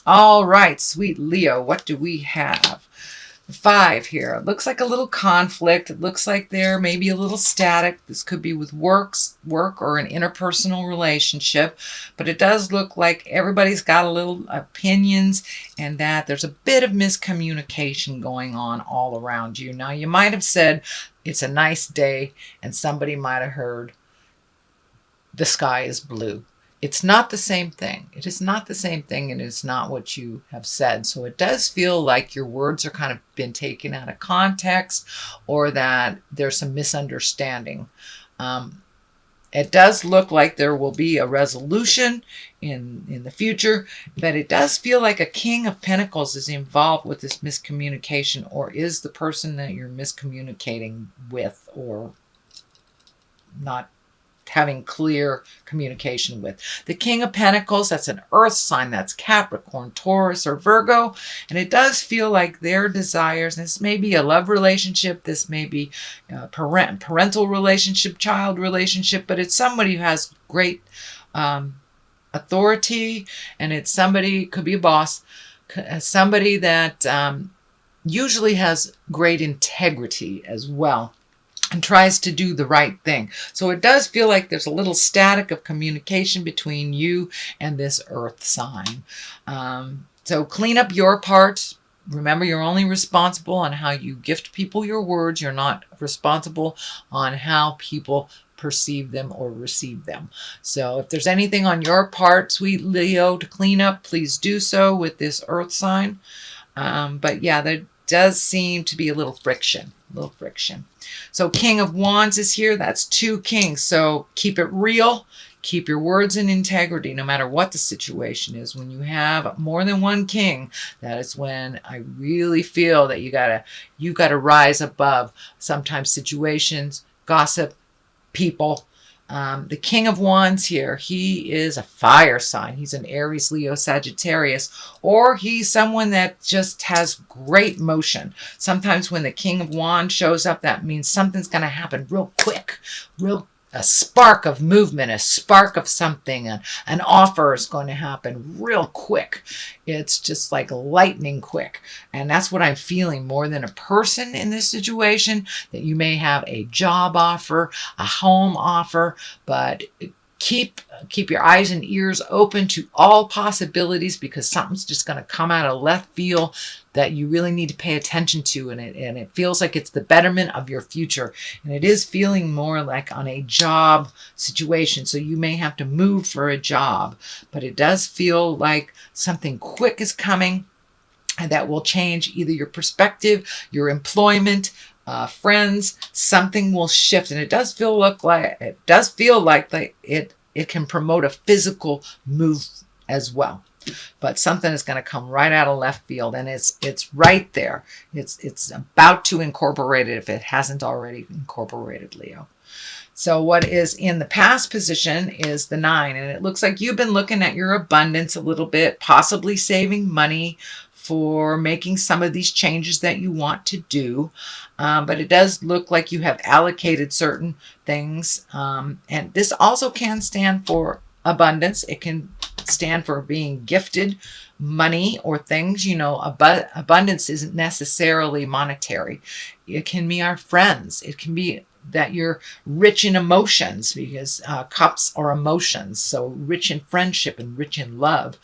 All right, sweet Leo, what do we have? Five here. It looks like a little conflict. It looks like there may be a little static. This could be with work or an interpersonal relationship, but it does look like everybody's got a little opinions and that there's a bit of miscommunication going on all around you. Now, you might have said it's a nice day and somebody might have heard the sky is blue. It's not the same thing. It is not the same thing, and it's not what you have said. So it does feel like your words are kind of been taken out of context, or that there's some misunderstanding. It does look like there will be a resolution in the future, but it does feel like a King of Pentacles is involved with this miscommunication, or is the person that you're miscommunicating with, or not having clear communication with. The King of Pentacles, that's an earth sign, that's Capricorn, Taurus, or Virgo, and it does feel like their desires, this may be a love relationship, this may be a parental relationship, child relationship, but it's somebody who has great authority, and it's somebody, could be a boss, somebody that usually has great integrity as well, and tries to do the right thing. So it does feel like there's a little static of communication between you and this earth sign. So clean up your part. Remember, you're only responsible on how you gift people your words. You're not responsible on how people perceive them or receive them. So if there's anything on your part, sweet Leo, to clean up, please do so with this earth sign. But yeah, there does seem to be a little friction. So King of Wands is here. That's two kings. So keep it real. Keep your words in integrity no matter what the situation is. When you have more than one king, that is when I really feel that you gotta rise above sometimes situations, gossip, people. The King of Wands here, he is a fire sign. He's an Aries, Leo, Sagittarius, or he's someone that just has great motion. Sometimes when the King of Wands shows up, that means something's going to happen real quick, a spark of movement, a spark of something, an offer is going to happen real quick. It's just like lightning quick. And that's what I'm feeling more than a person in this situation, that you may have a job offer, a home offer, but keep your eyes and ears open to all possibilities, because something's just going to come out of left field that you really need to pay attention to, and it feels like it's the betterment of your future, and it is feeling more like on a job situation. So you may have to move for a job, but it does feel like something quick is coming, and that will change either your perspective, your employment, friends. Something will shift, and it does feel like it can promote a physical move as well. But something is going to come right out of left field, and it's right there. It's about to incorporate it if it hasn't already incorporated, Leo. So what is in the past position is the 9, and it looks like you've been looking at your abundance a little bit, possibly saving money for making some of these changes that you want to do. But it does look like you have allocated certain things. And this also can stand for abundance. It can stand for being gifted money or things. Abundance isn't necessarily monetary. It can be our friends. It can be that you're rich in emotions, because cups are emotions. So rich in friendship and rich in love.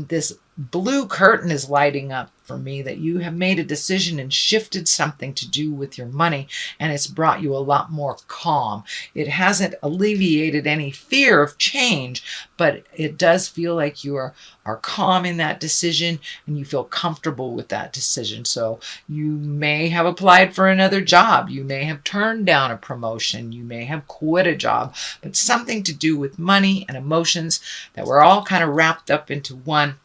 This blue curtain is lighting up for me, that you have made a decision and shifted something to do with your money, and it's brought you a lot more calm. It hasn't alleviated any fear of change, but it does feel like you are calm in that decision, and you feel comfortable with that decision. So you may have applied for another job. You may have turned down a promotion. You may have quit a job, but something to do with money and emotions that were all kind of wrapped up into one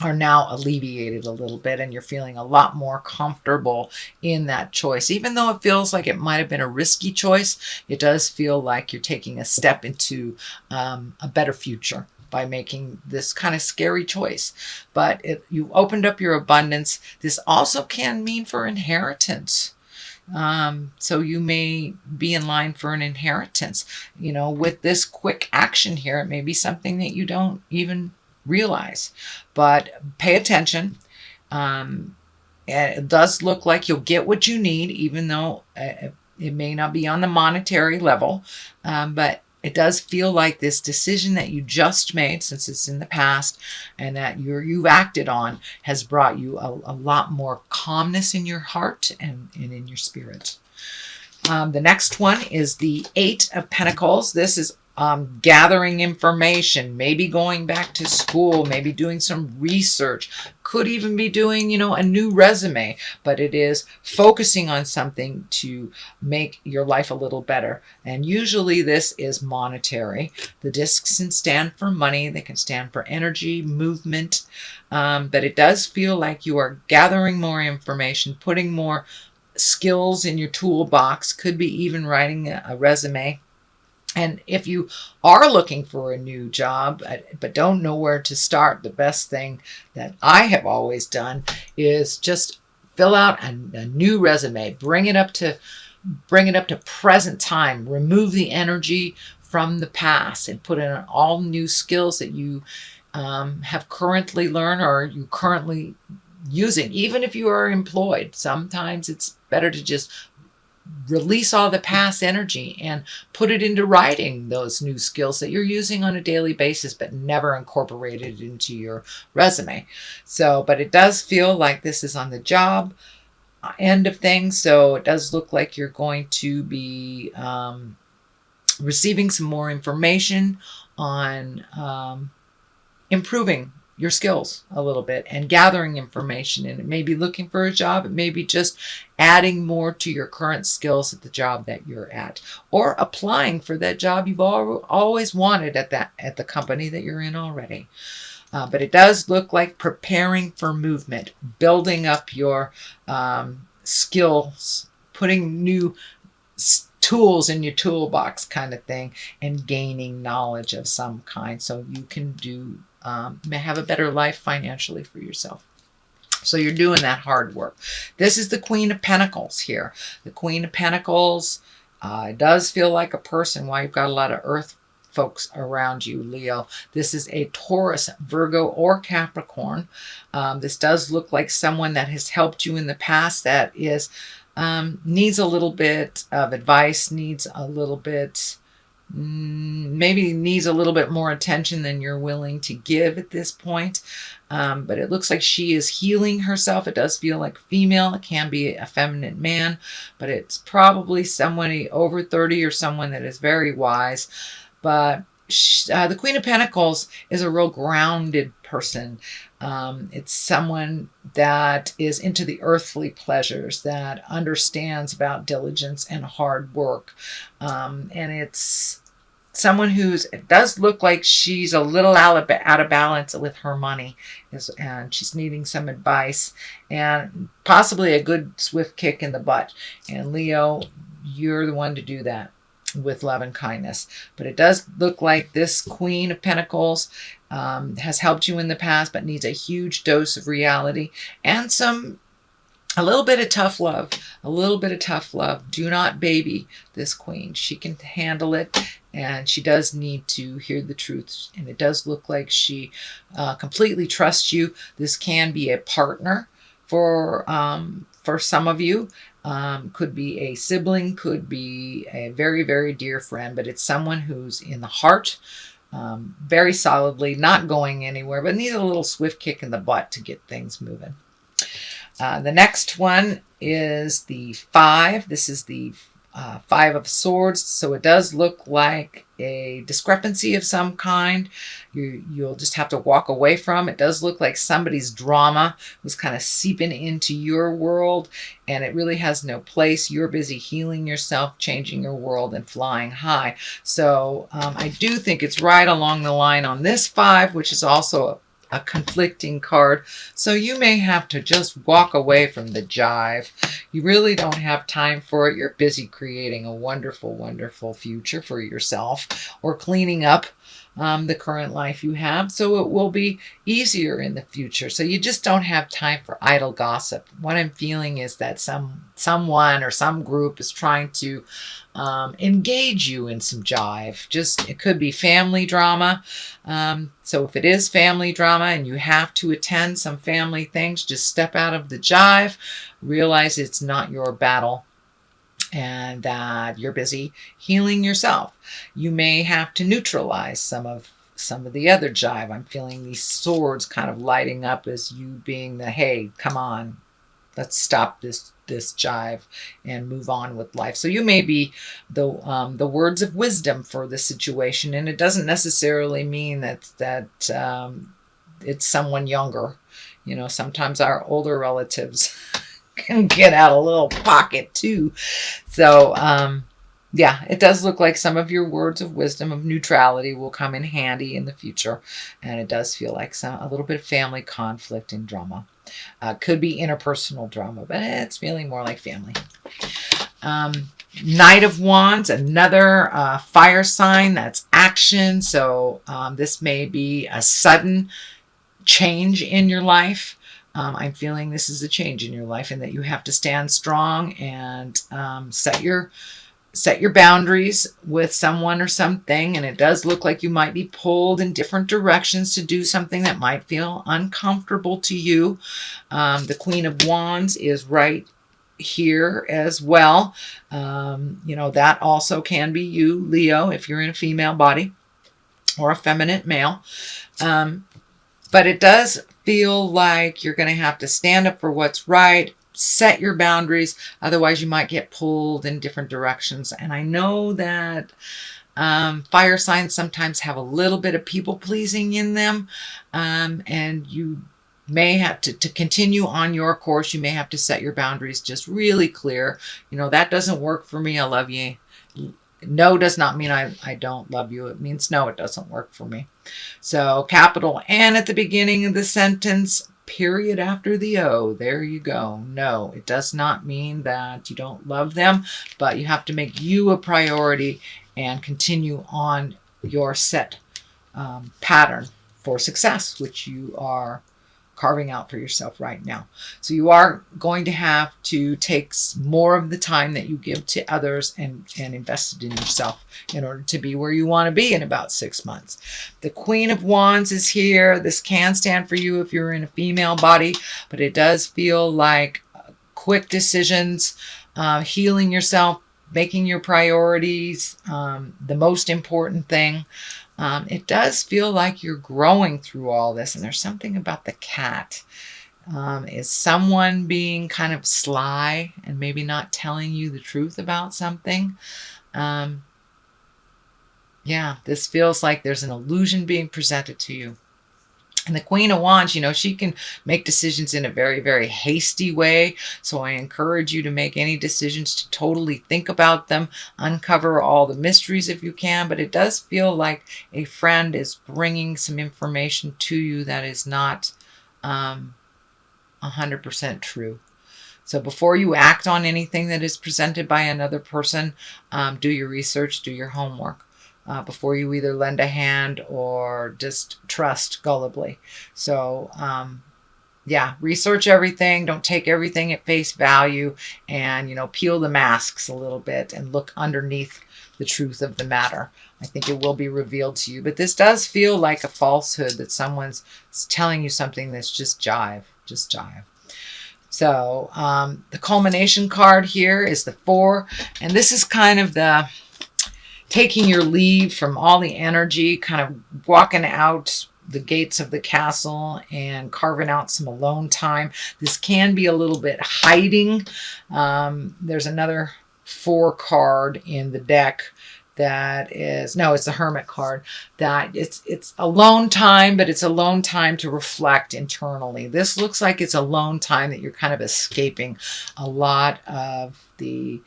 are now alleviated a little bit, and you're feeling a lot more comfortable in that choice. Even though it feels like it might have been a risky choice, it does feel like you're taking a step into a better future by making this kind of scary choice. But you opened up your abundance. This also can mean for inheritance. So you may be in line for an inheritance. With this quick action here, it may be something that you don't even realize. But pay attention. And it does look like you'll get what you need, even though it may not be on the monetary level. But it does feel like this decision that you just made, since it's in the past and that you've acted on, has brought you a lot more calmness in your heart and in your spirit. The next one is the Eight of Pentacles. This is gathering information, maybe going back to school, maybe doing some research, could even be doing, a new resume, but it is focusing on something to make your life a little better. And usually this is monetary. The discs can stand for money, they can stand for energy, movement, but it does feel like you are gathering more information, putting more skills in your toolbox, could be even writing a resume. And if you are looking for a new job, but don't know where to start, the best thing that I have always done is just fill out a new resume, bring it up to present time, remove the energy from the past, and put in all new skills that you have currently learned or you currently using. Even if you are employed, sometimes it's better to just release all the past energy and put it into writing those new skills that you're using on a daily basis, but never incorporated into your resume. So, but it does feel like this is on the job end of things. So it does look like you're going to be receiving some more information on improving your skills a little bit and gathering information. And it may be looking for a job. It may be just adding more to your current skills at the job that you're at, or applying for that job you've always wanted at the company that you're in already. But it does look like preparing for movement, building up your skills, putting new tools in your toolbox kind of thing, and gaining knowledge of some kind so you can may have a better life financially for yourself. So you're doing that hard work. This is the Queen of Pentacles here. The Queen of Pentacles does feel like a person. Why you've got a lot of earth folks around you, Leo. This is a Taurus, Virgo, or Capricorn. This does look like someone that has helped you in the past that is needs a little bit of advice, needs a little bit maybe needs a little bit more attention than you're willing to give at this point. But it looks like she is healing herself. It does feel like female. It can be a feminine man, but it's probably somebody over 30 or someone that is very wise. But the Queen of Pentacles is a real grounded person. It's someone that is into the earthly pleasures, that understands about diligence and hard work. And it's someone it does look like she's a little out of balance with her money, and she's needing some advice and possibly a good swift kick in the butt. And Leo, you're the one to do that with love and kindness. But it does look like this Queen of Pentacles has helped you in the past, but needs a huge dose of reality and a little bit of tough love. A little bit of tough love. Do not baby this queen. She can handle it, and she does need to hear the truth. And it does look like she completely trusts you. This can be a partner for some of you. Could be a sibling, could be a very, very dear friend, but it's someone who's in the heart, very solidly, not going anywhere, but needs a little swift kick in the butt to get things moving. The next one is the 5. This is the 5 of Swords. So it does look like a discrepancy of some kind. You'll just have to walk away from. It does look like somebody's drama was kind of seeping into your world, and it really has no place. You're busy healing yourself, changing your world, and flying high. So I do think it's right along the line on this 5, which is also a conflicting card. So you may have to just walk away from the jive. You really don't have time for it. You're busy creating a wonderful, wonderful future for yourself, or cleaning up the current life you have. So it will be easier in the future. So you just don't have time for idle gossip. What I'm feeling is that someone or some group is trying to engage you in some jive. Just, it could be family drama. So if it is family drama and you have to attend some family things, just step out of the jive, realize it's not your battle, and that you're busy healing yourself. You may have to neutralize some of the other jive. I'm feeling these swords kind of lighting up as you being the, hey, come on, let's stop this jive and move on with life. So you may be the words of wisdom for the situation, and it doesn't necessarily mean that it's someone younger. You know, sometimes our older relatives can get out a little pocket too. So yeah, it does look like some of your words of wisdom, of neutrality, will come in handy in the future, and it does feel like a little bit of family conflict and drama. Could be interpersonal drama, but it's feeling more like family. Knight of Wands, another fire sign. That's action. So this may be a sudden change in your life. I'm feeling this is a change in your life, and that you have to stand strong and set your boundaries with someone or something. And it does look like you might be pulled in different directions to do something that might feel uncomfortable to you. The Queen of Wands is right here as well. You know, that also can be you, Leo, if you're in a female body or a feminine male. But it does feel like you're going to have to stand up for what's right, set your boundaries. Otherwise, you might get pulled in different directions. And I know that fire signs sometimes have a little bit of people pleasing in them. And you may have to continue on your course. You may have to set your boundaries just really clear. You know, that doesn't work for me. I love you. No does not mean I don't love you. It means no, it doesn't work for me. So capital N at the beginning of the sentence, period after the O. There you go. No, it does not mean that you don't love them, but you have to make you a priority and continue on your set pattern for success, which you are carving out for yourself right now. So you are going to have to take more of the time that you give to others and invest it in yourself in order to be where you want to be in about 6 months. The Queen of Wands is here. This can stand for you if you're in a female body, but it does feel like quick decisions, healing yourself, making your priorities the most important thing. It does feel like you're growing through all this, and there's something about the cat. Is someone being kind of sly and maybe not telling you the truth about something? Yeah, this feels like there's an illusion being presented to you. And the Queen of Wands, you know, she can make decisions in a very, very hasty way. So I encourage you to make any decisions to totally think about them, uncover all the mysteries if you can. But it does feel like a friend is bringing some information to you that is not 100% true. So before you act on anything that is presented by another person, do your research, do your homework. Before you either lend a hand or just trust gullibly. So, yeah, research everything. Don't take everything at face value, and, you know, peel the masks a little bit and look underneath the truth of the matter. I think it will be revealed to you. But this does feel like a falsehood, that someone's telling you something that's just jive. So the culmination card here is the 4. And this is kind of the taking your leave from all the energy, kind of walking out the gates of the castle and carving out some alone time. This can be a little bit hiding. There's another 4 card in the deck that is, no, it's the Hermit card, that it's alone time, but it's alone time to reflect internally. This looks like it's alone time that you're kind of escaping a lot of the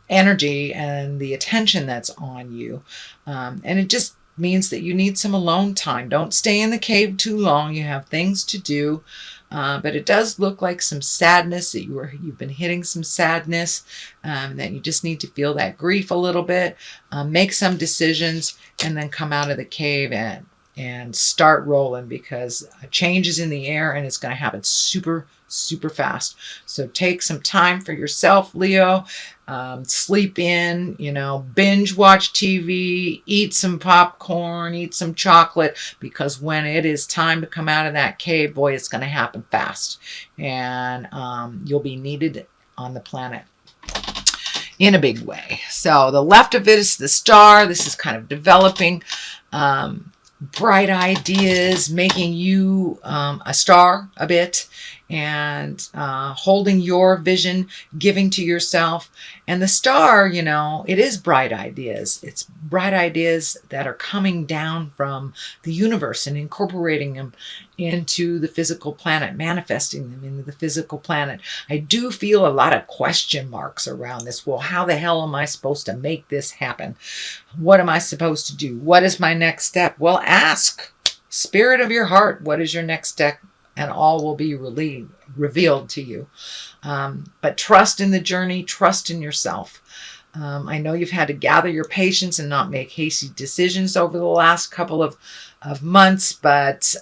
energy and the attention that's on you. And it just means that you need some alone time. Don't stay in the cave too long. You have things to do. But it does look like some sadness, that you've been hitting some sadness, that you just need to feel that grief a little bit, make some decisions, and then come out of the cave and start rolling, because a change is in the air and it's going to happen super, super fast. So take some time for yourself, Leo. Sleep in, binge watch TV, eat some popcorn, eat some chocolate, because when it is time to come out of that cave, boy, it's going to happen fast. And you'll be needed on the planet in a big way. So the left of it is the star. This is kind of developing bright ideas, making you a star a bit, and holding your vision, giving to yourself. And the star, it is bright ideas. It's bright ideas that are coming down from the universe and incorporating them into the physical planet, manifesting them into the physical planet. I do feel a lot of question marks around this. Well, how the hell am I supposed to make this happen? What am I supposed to do? What is my next step? Well, ask. Spirit of your heart, what is your next step? And all will be revealed to you. But trust in the journey, trust in yourself. I know you've had to gather your patience and not make hasty decisions over the last couple of months, but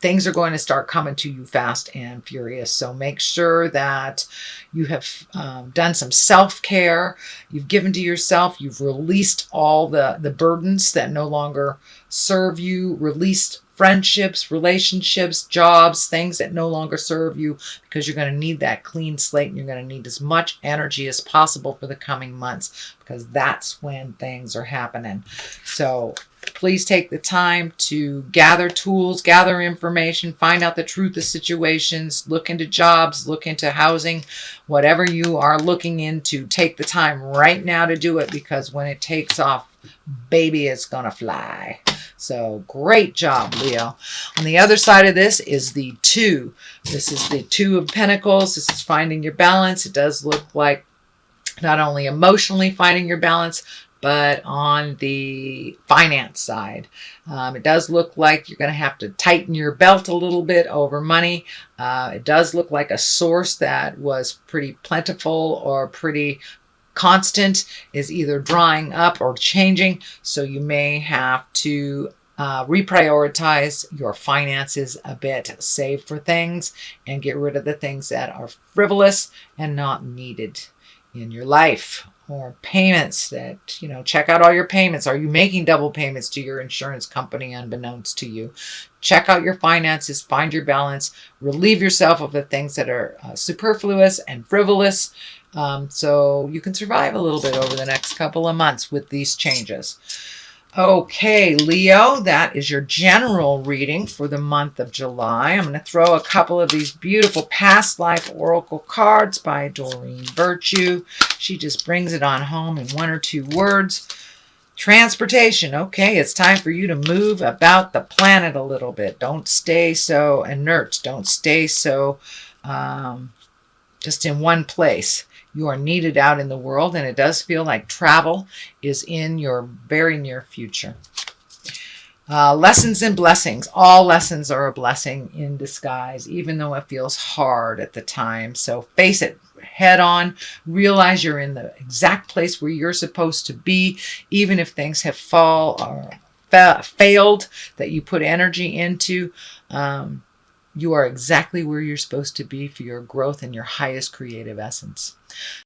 things are going to start coming to you fast and furious. So make sure that you have done some self-care. You've given to yourself. You've released all the burdens that no longer serve you, released friendships, relationships, jobs, things that no longer serve you, because you're going to need that clean slate, and you're going to need as much energy as possible for the coming months, because that's when things are happening. So please take the time to gather tools, gather information, find out the truth of situations, look into jobs, look into housing, whatever you are looking into. Take the time right now to do it, because when it takes off, baby, it's going to fly. So great job, Leo. On the other side of this is the 2. This is the 2 of Pentacles. This is finding your balance. It does look like not only emotionally finding your balance, but on the finance side. It does look like you're going to have to tighten your belt a little bit over money. It does look like a source that was pretty plentiful or pretty constant is either drying up or changing. So you may have to reprioritize your finances a bit, save for things, and get rid of the things that are frivolous and not needed in your life. Or payments that, check out all your payments. Are you making double payments to your insurance company unbeknownst to you? Check out your finances, find your balance, relieve yourself of the things that are superfluous and frivolous, so you can survive a little bit over the next couple of months with these changes. Okay, Leo, that is your general reading for the month of July. I'm going to throw a couple of these beautiful past life oracle cards by Doreen Virtue. She just brings it on home in 1 or 2 words. Transportation. Okay, it's time for you to move about the planet a little bit. Don't stay so inert. Don't stay so just in one place. You are needed out in the world, and it does feel like travel is in your very near future. Lessons and blessings. All lessons are a blessing in disguise, even though it feels hard at the time. So face it head on. Realize you're in the exact place where you're supposed to be, even if things have failed that you put energy into. You are exactly where you're supposed to be for your growth and your highest creative essence.